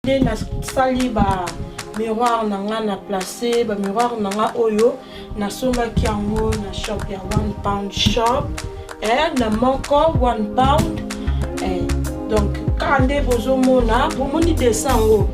na sali ba miroir nanga na placer ba miroir nanga oyo na somba ki yango na shop ya 1 pound shop na moko 1 pound donc quand nde bozomona bomoni dessin ngo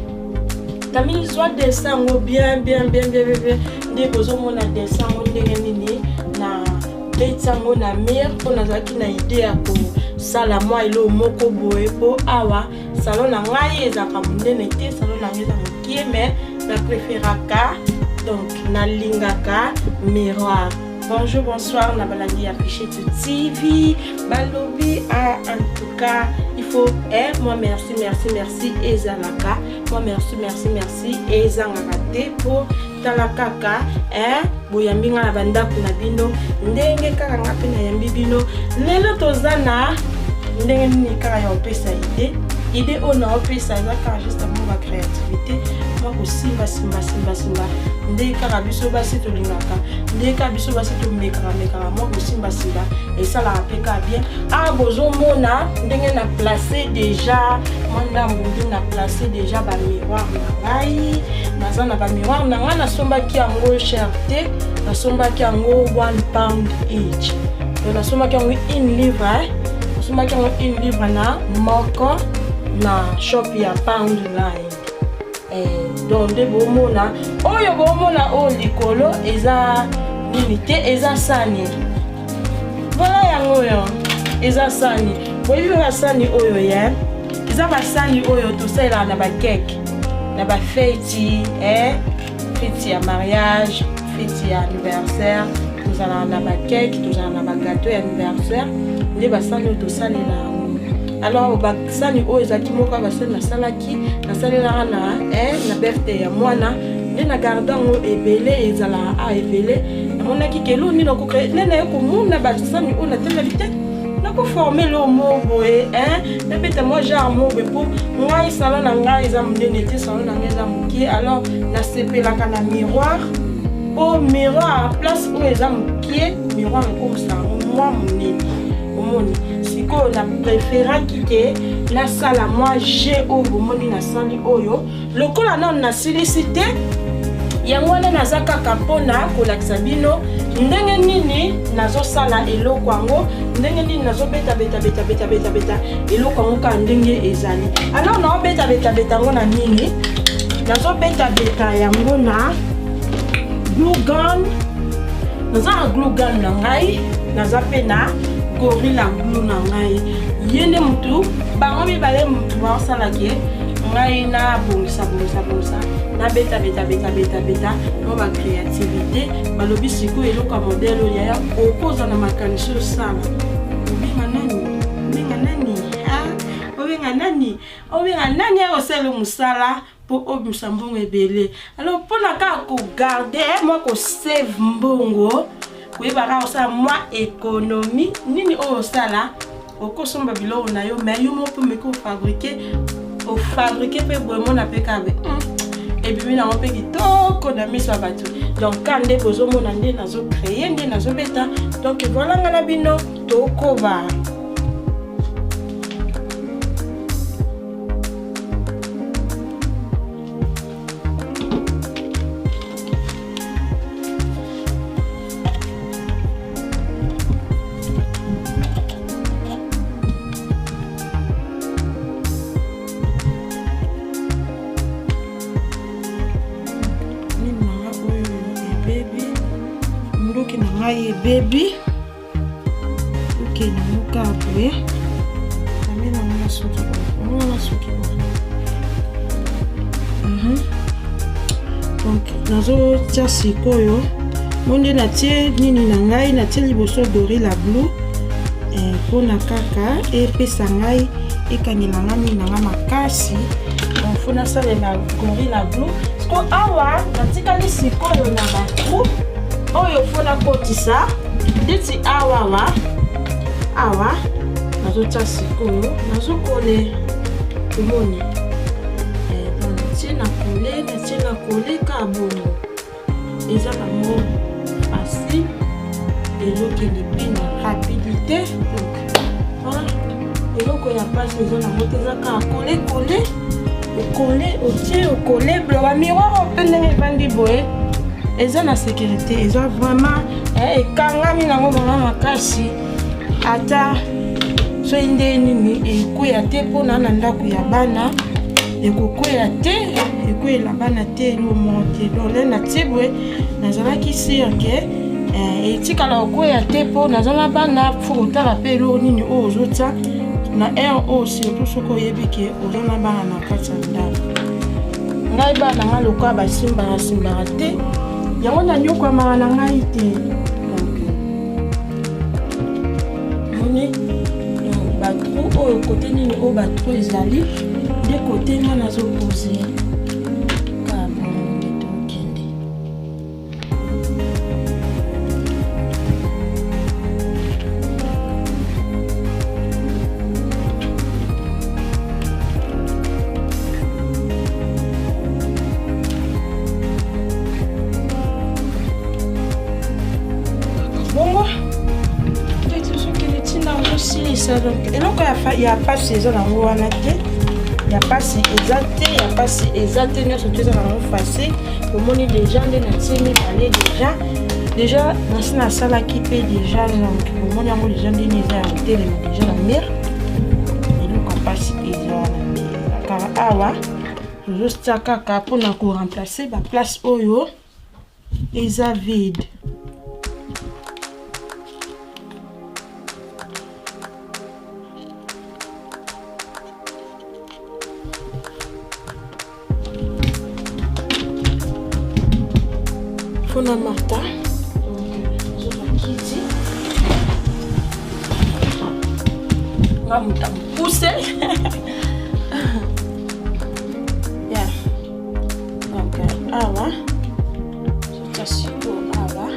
tamini soit dessin ngo bien nde bozomona dessin ngo ndenge nini na betango na mire po nazaki na idée ya ko sala moi ilo moko boye po awa salon na ngai ezaka monene te salon na ngai eza mokie mais na préféraka donc na lingaka miroir. Bonjour, bonsoir, na balandi affiché tout TV, balobi, en tout cas, il faut, moi merci, ezalaka, moi merci, ezangakate pour talakaka, boyambinga na bandaku na bino, ndenge kaka ngape na yambi bino, lelo tozana, ndenge nini kaka ya opesa idée on a opesa ezaka justement ma créativité, moi aussi simba ndenge kaka biso basi tolingaka ndenge kaka biso basi tomekaka moi aussi simba et ça la apeka bien bozomona ndenge na placer déjà moi ndambu na placer déjà ba miroir na ngai naza na ba miroir na ngai nasombaki yango cherté nasombaki yango 1 pound each donc nasombaki yango une livre na moko na shop ya pound line donc de bomona oyo bomona o likolo eza limité eza sani voilà yango yo eza sani boyi ba sani oyo ya eza ba sani oyo to sala na ba cake na ba fête fête ya mariage fête ya anniversaire tozala na ba cake tozala na ba gâteau ya anniversaire nde ba sani to salela alors basani oyo ezaki moko basani nasalelaka na birthday ya mwana nde na garde yango ebele ezala ebele namonaki kelo nini okokre nde naye komona basani oyo nateleli te nakoforme lo mo boye nabeta moi genre mo boye po ngai salon na ngai eza monene te salon na ngai eza mokie alors nasepelaka na miroir po miroir place oyo eza mokie miroir ekomisa mwa monene omoni siko na préféraki ke na sala moi j'ai oyo moni na sali oyo lokola nano na silicité yango wana naza kaka mpona kolakisa bino ndenge nini nazosala eloko yango ndenge nini nazobeta eloko yango kaka ndenge ezali alors naobeta yango na nini nazobeta yango na glue gun naza na glue gun na ngai naza pe na gorilla glue na ngai yende mutu bango mibale mutu baosalaki ngai na bongisa na beta no ba créativité balobi siko eloko ya modèle oyo okoza na makanisi osala obenga nani osala musala po obimisa mbongo ebele alors mpona kaka kogarde moi kosave mbongo koyebaka osala mwa économie nini oyo osala okosomba biloko na yo mais yo moko mpe ofabrike mpe boye mona mpe kabe ebimi nango mpe kitoko na miso ya bato donc ka nde bozomona nde nazocreye nde nazobeta donc voilà nga na bino tokoba baby ok na muka apre amena mwana suki donc nazo tia sikoyo monde natie nini na ngai natie liboso gorilla blue mpona kaka epesa ngai ekangela ngai nanga makasi donc fo nasalela gorilla blue siko awa natikali sikoyo na batrou oyo fona kotisa ndeti awa nazotia sikoyo nazokole komoni natie na kole ka bongo eza bango facile ezokende mpe na rapidité donc eloko ya pasi eza nango te eza kaka kole au collé, le miroir au pendant vandi boé. Eza na sécurité, eza vraiment et kangami nango vraiment makasi. Ata so inde nini e koya te pona na ndako ya bana e kokoya te e koyela bana te lo monte donc le na tibwe nazalaki sûr que e tikala koya te po nazala bana fotala pe lo nini o ozota na air o surtout soko yebi ke ozana bana na kati ya ndako ngai bana nga lokwa basimba te yango na nyoko mama na ngai te batrou oyo côté nini oyo batrou ezali de côté nga nazopose donc eloko ya pasi eza nango wana te ya pasi eza te ya pasi eza te nyonso te eza nango facile omoni déjà nde natie mibale déjà nasi nasalaki mpe déjà donc omoni yango déjà ndeni eza ya kotelema déjà na mire eloko ya pasi eza wana te kaka awa tozotia kaka mpona koremplace baplace oyo eza vide. On a Martha, je vais quitter. On va me pousser. Yeah. Donc, awa. Je t'assure awa.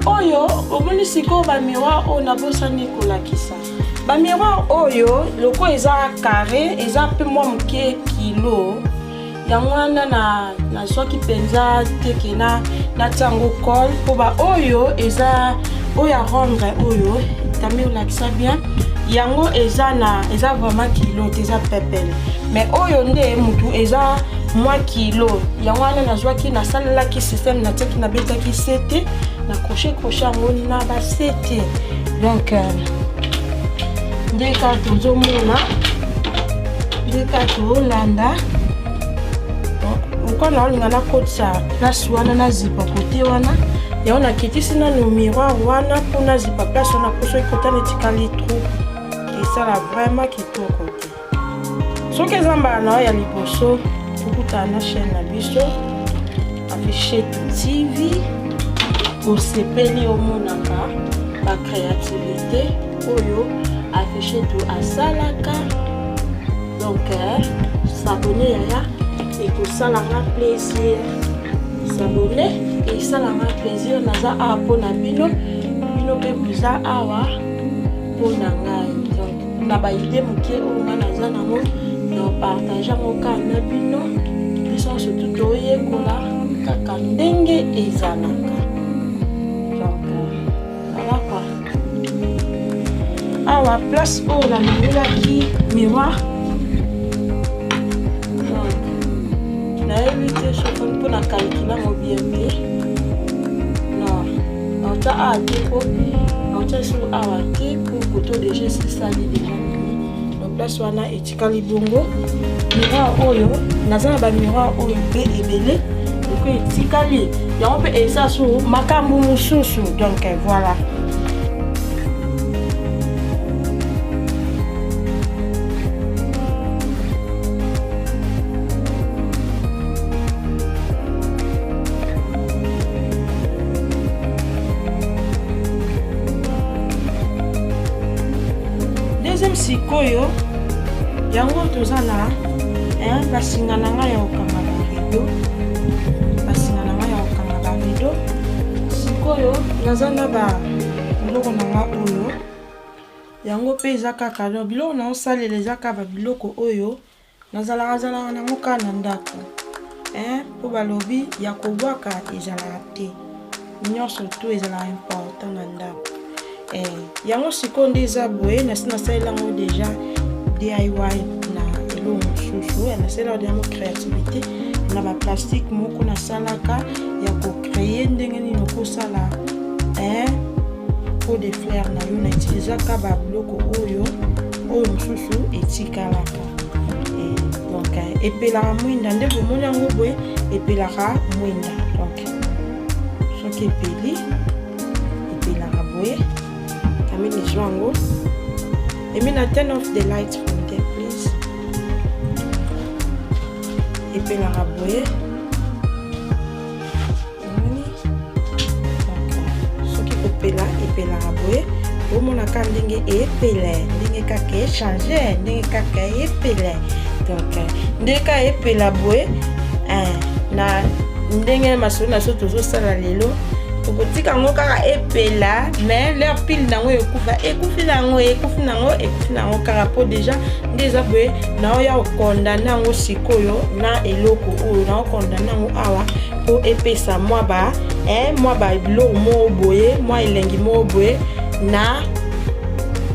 Oyo, au moins si ko ba miroir on a bossa Nicolas qui ça. Ba miroir oyo loko eza carré eza pe moi moke kilo yango wana na soki penza teke na tango col po ba oyo eza oya rendre oyo tamé lakisa bien yango eza vraiment kilo eza pepele mais oyo nde mutu eza moi kilo yango wana na zwaki na salela ki système na teki na betaki sete na crochet yango na ba sete donc ndeka tozomona ndeka tolanda uko naolinga nakotisa place wana na zipa kote wana yango nakitisi nano miroir wana mpona zipa place wana poso ekotana etikali trou esala vraiment kitoko te soki eza mbala na yo ya liboso okutana na chaîne na biso affiche TV osepeli omonaka bacréativité oyo affiché tout à salaka donc s'abonner yaya et que ça la plaisir s'abonner et ça la plaisir naza a pona bino pe buza awa pona ngai donc na ba idée moké o nga naza nango na partager mo kana bino biso surtout toye kola kaka ndenge ezalaka donc voilà quoi. Awa place où la qui miroir na évité chauffeur pour la calculer mon bien non on t'a à déco on t'a sur awa pour photo déjà c'est ça déjà donc place où on a etikali bongo miroir oyo nazana ba miroir oyo pe ebele donc etikali ya on peut esa sur makambu mususu donc voilà. Deuxième sikoyo yango tozala basinga na ngai ya okanga ba rideau basinga na ngai ya okanga ba rideau sikoyo nazana ba biloko na nga oyo yango pe eza kaka do biloko na osalela eza kaka biloko oyo nazalaka na moka na ndako po balobi ya kobwaka ezalaka te nyonso tu ezalaka important na ndako. Yango sikoyo nde eza boye nasi nasayelango déjà DIY na eloko mosusu nasayelango deja mo créativité na baplastique moko nasalaka ya kocreye ndenge nini okosala pot de fleur na yo nautilisaka babiloko oyo mosusu etikalaka. Donc epelaka mwinda nde bomoni yango boye epelaka mwinda. Donc soki epelaka boye kami liso yango emina turn off the lights from there please. Epelaka boye soki epelaka boye omonaka ndenge epele ndenge kaka echange ndenge kaka epele. Donc ndenge kaka epela boye na ndenge masolo na so tozosala lelo tokotika yango kaka epela mais leur pile nango ekufi nango kaka po déjà nde eza boye naoya okondana yango sikoyo na eloko oyo naokondana yango awa po epesa mwa biloko moko boye mwa elengi moko boye na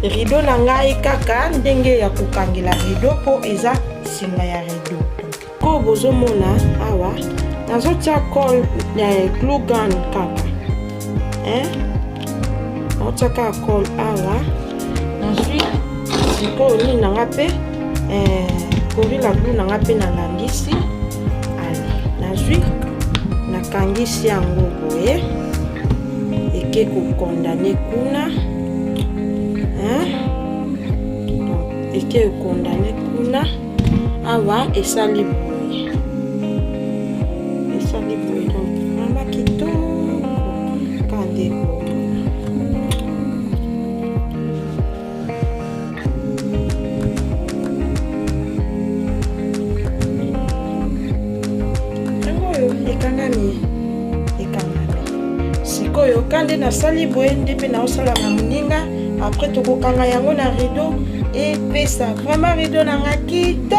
rideau na ngai kaka ndenge ya kokangela rideau po eza singa ya rideau. Ko bozomona awa nazotia glue gun kaka naotiaka col awa nazwi sikoyo nini nanga mpe korila glue nanga mpe nalangisi nazwi nakangisi yango boye eke kokondane kuna eke kokondane kuna awa esali boye donc mama kitoko kande ekangami sikoyo kande nasali boye nde mpe naosala na moninga après tokokanga yango na rideau epesa vraiment rideau nanga kitoko.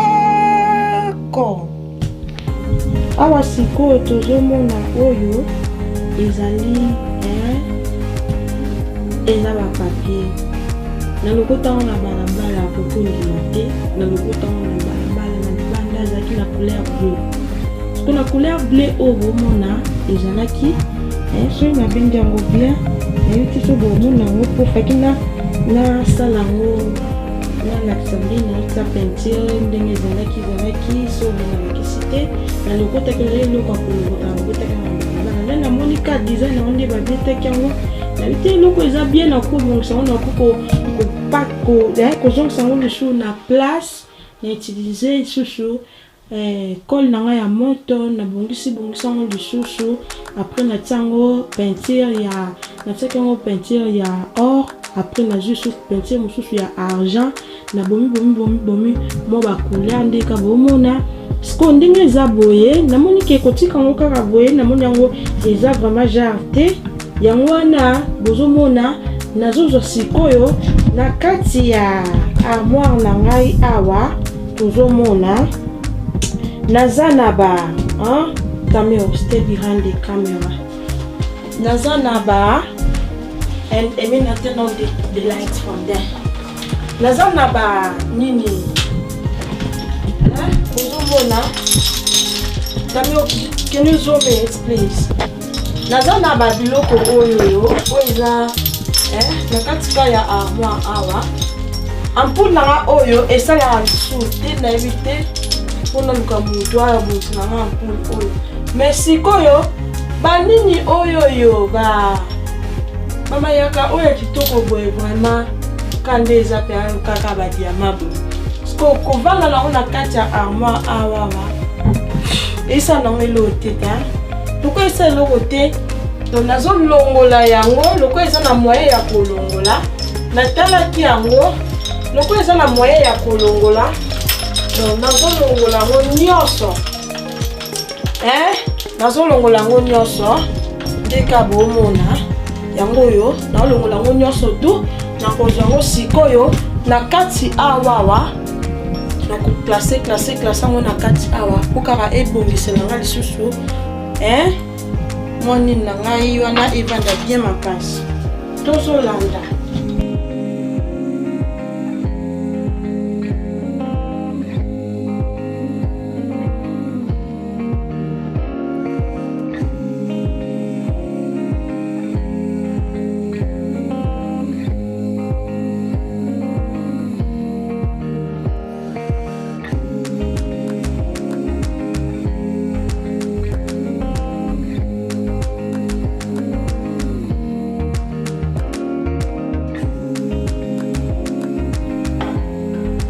Awa sikoyo tozomona oyo ezali eza bapapier nalokotango na balabala kokondima te nalokotango na balabala na libanda ezalaki na couleur bleu siko na couleur bleu oyo bomona ezalaki soki nabengi yango bien nayuti so bomona yango po faki nasala yango nalakisa nde naotisa peinture ndenge ezalaki so nalakisi te nalokotaki oza eloko akolokota nalokotaki na balabala nde namoni ka design yango nde babietaki yango nayuti eloko eza bien nakobongisa yango nakozongisa yango lisusu na place na utilize lisusu col nanga ya moto nabongisi yango lisusu après natiango peinture ya or après nazwi susu peinture mosusu ya argent na bomi mo bacouleur ndeka bomona siko ndenge eza boye namoni ke kotika yango kaka boye namoni yango eza vraiment genre te yango wana bozomona nazozwa sikoyo na kati ya armoire na ngai awa tozomona naza na ba camera stay behind the camera naza na ba and I mean I turn on the lights from there naza na ba nini bozomona camera can you zoom in please naza na ba biloko oyo eza na katika ya armoire awa ampoule nanga oyo esalaka lisusu te nayebi te mpona luka moto aya bosi nanga ampoule oyo mais sikoyo banini oyo bamayaka oyo kitoko boye vraiment kande eza mpe kaka badiama boye siko kovanda nango na kati ya armoire awawa esa nango eloko te loko esa eloko te donc nazolongola yango loko eza na moyen ya kolongola natalaki yango loko eza na moyen ya kolongola donc nazolongola yango nyonso nazolongola yango nyonso ndeka bomona yango oyo naolongola yango nyonso tu nakozwa yango sikoyo na kati awawa nakoplace yango na kati awa po kaka ebongisela nga lisusu Moi nini na ngai wana evanda bien makasi. Tozolanda.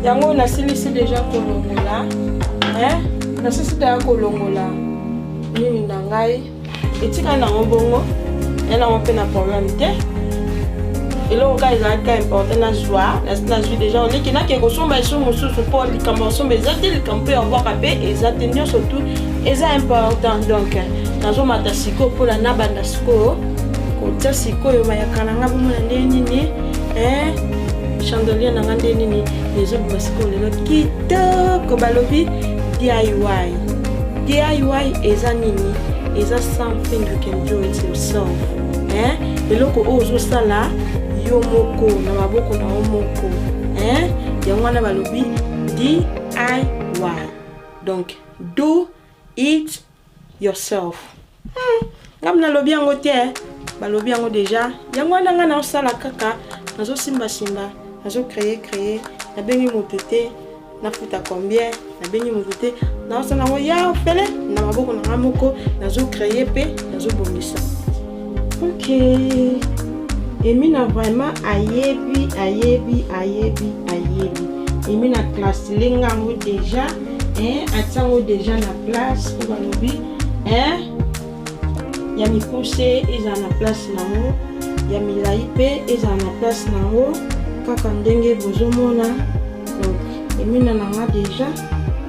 Yango nasilisi déjà kolongola, nasilisi déjà kolongola nini na ngai etika nango bongo ela mpe na problème te eloko ka ezalaka important na joie na joie déjà oleki nake kosomba eso mosusu mpo likambo osomba eza te likambo mpe yabwaka mpe eza te nyonso tu eza important donc nazomata sikoyo mpona nabanda sikoyo kotia sikoyo mayaka na nga bomona nde nini chandelier nanga nde nini ezobima sikoyo lelo kitoko balobi DIY. DIY eza nini? Eza something you can do it yourself. Eloko ozosala yo moko na maboko na yo moko. Yango wana balobi DIY. Donc do it yourself. Ngam nalobi yango te balobi yango déjà. Yango wana nga na osala kaka nazo simba nazo créer na bengi moto te na futa combien na bengi moto te na osala ngo ya ofele na maboko na moko nazo créer pe nazo bongisa. OK. Emina vraiment ayebi. Emina classe lenga ngo déjà atango déjà na place pour balobi ya mi poussé eza na place nango ya milai pe eza na place nango kaka ndenge bozomona. Donc emina nanga déjà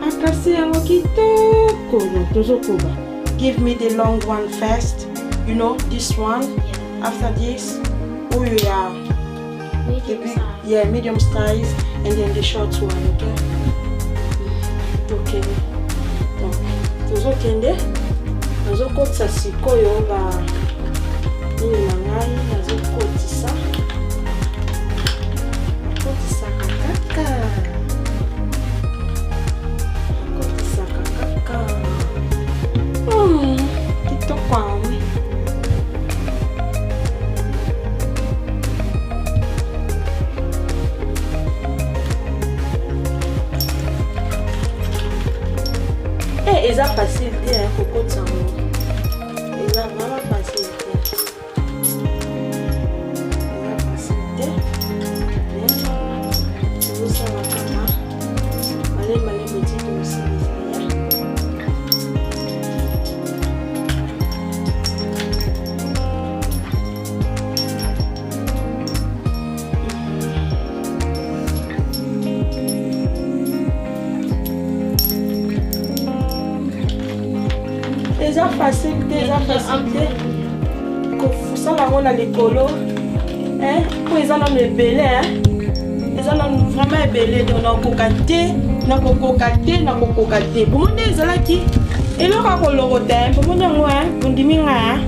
akasi yango kitoko tozokoba. Give me the long one first, you know, this one. After this medium size and then the short one. Okay. Donc tozokende nazokotisa sikoyo ba nini na ngai nazokotisa kaka kitoko ami eza facile te kokotisa ngo eza vraiment facile te tozosala kama malembe ti tosilisa eza facile te kosala ngo na likolo po eza nano ebele eza nano vraiment ebele te nakokoka te bomonde ezalaki eloko ya kolokota bomonde yango bondimi nga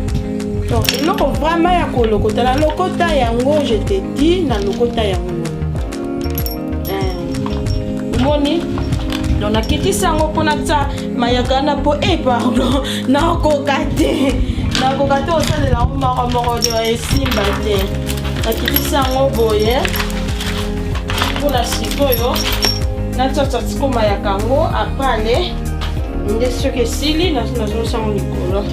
donc eloko vraiment ya kolokota na lokota yango je te dis na lokota yango bomoni donc nakitisa yango mpona tia mayaka na po pardon nakoka te osalela yango moko esimba te nakitisa yango boye mpona sikoyo natata siko mayaka yango apale nde soki esili nazolosa yango likolo.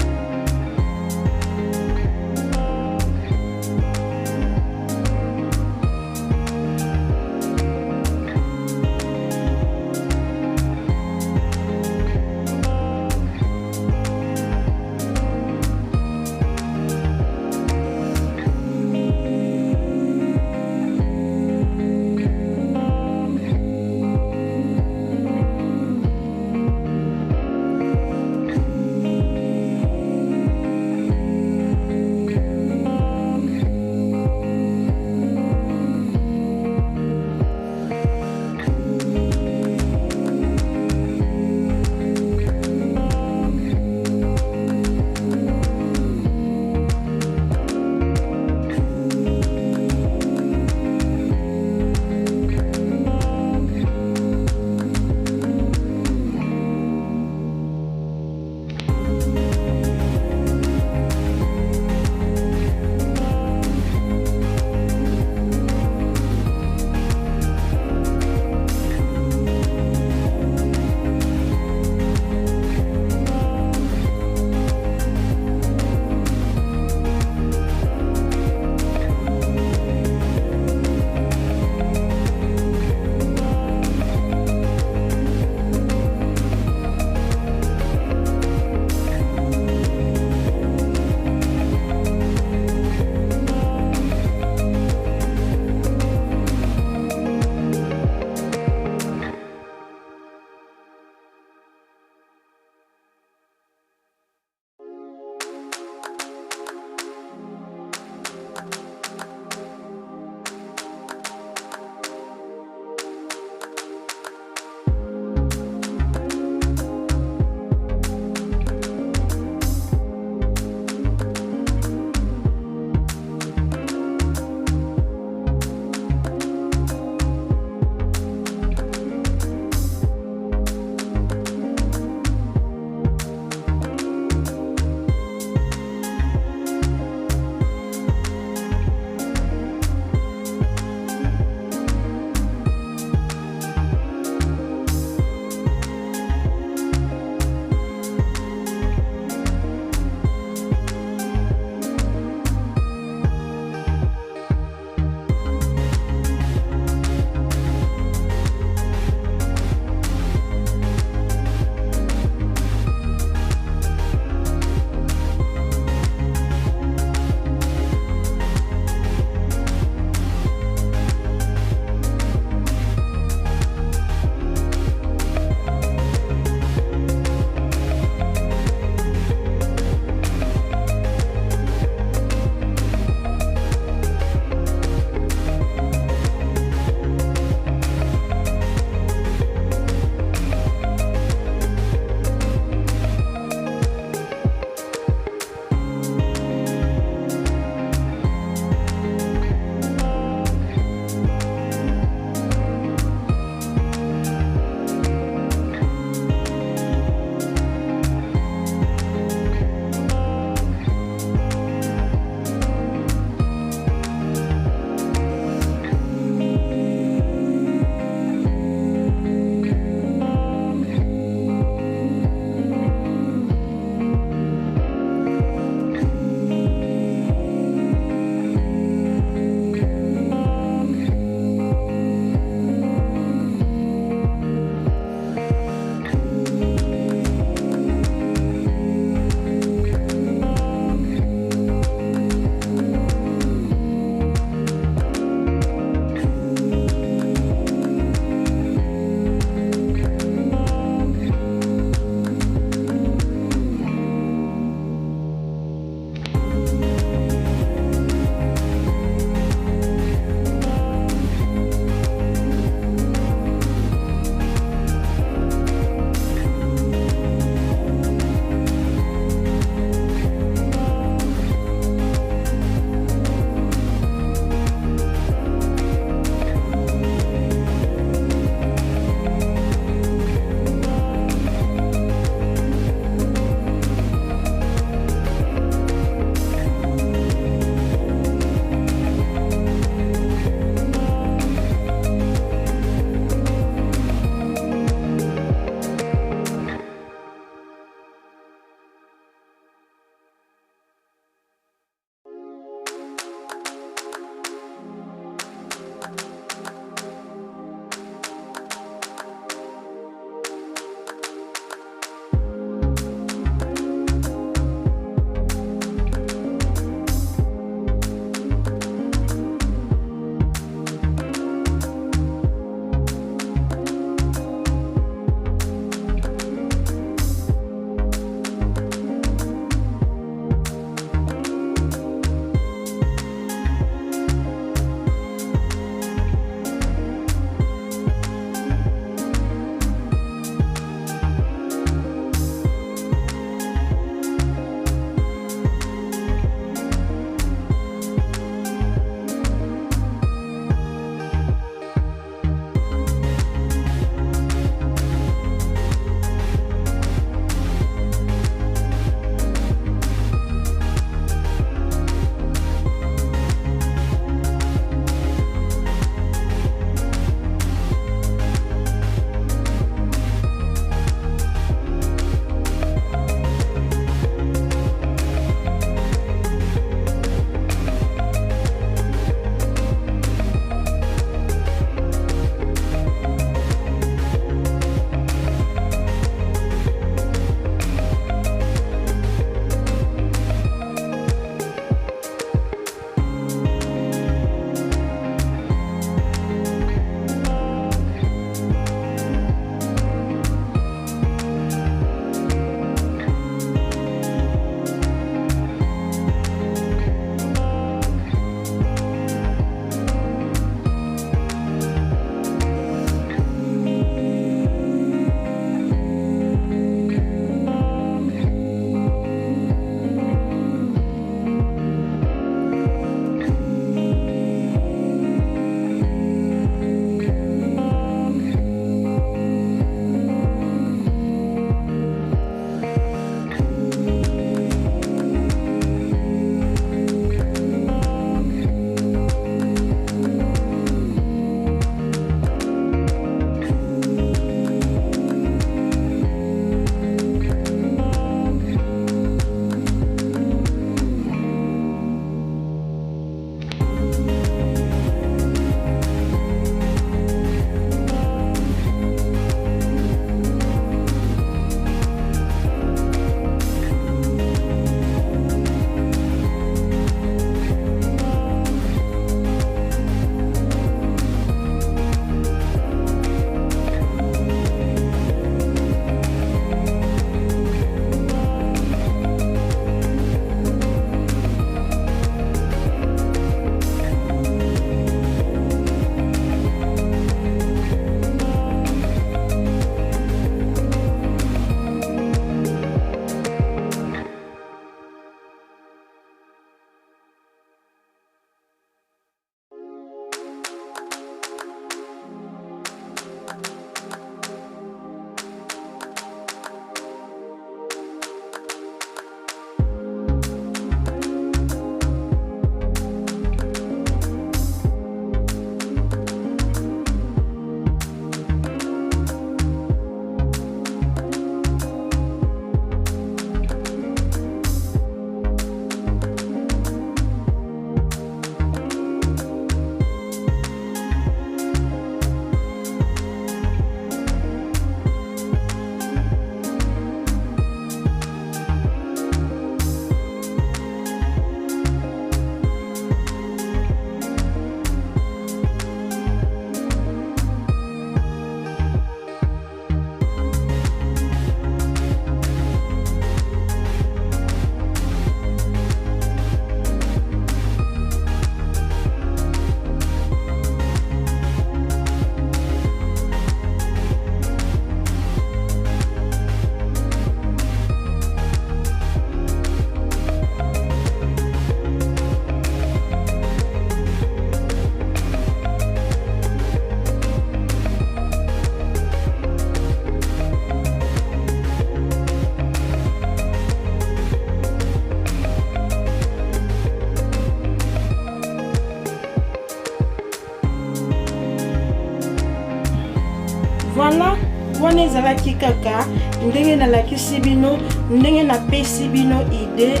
ezalaki kaka ndenge nalakisi bino ndenge napesi bino idée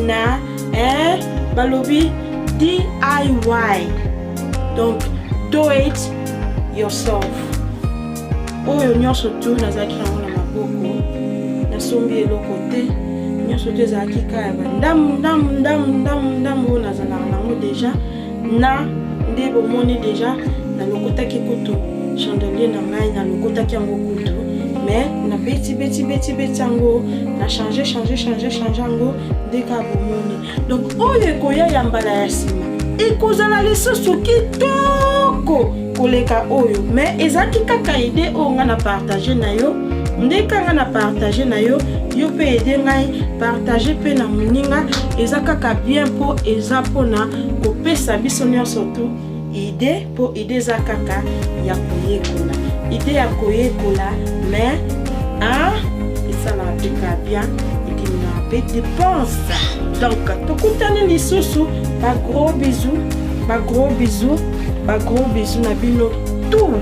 na balobi DIY, donc do it yourself. Oyo nyonso tu nazalaki nango na maboko nasombi eloko te, nyonso tu ezalaki kaka ndambu oyo nazalaka nango deja na nde bomoni deja nalokotaki kutu chandelier na ngai nalokotaki yango kutu, mais na beti yango na changer yango nde kaka bomoni. Donc oyo ekoya ya mbala ya nsima ekozala lisusu kitoko koleka oyo, mais ezalaki kaka ide oyo nga na partage na yo nde kanga na partage na yo yo pe ede ngai partage pe na moninga eza kaka bien po eza pona kopesa biso nyonso tu ide po ide eza kaka ya koyekola ide ya koyekola, mais esala peka bien ekimina pe dépense. Donc tokutani lisusu, ba gros bisous na bino tout.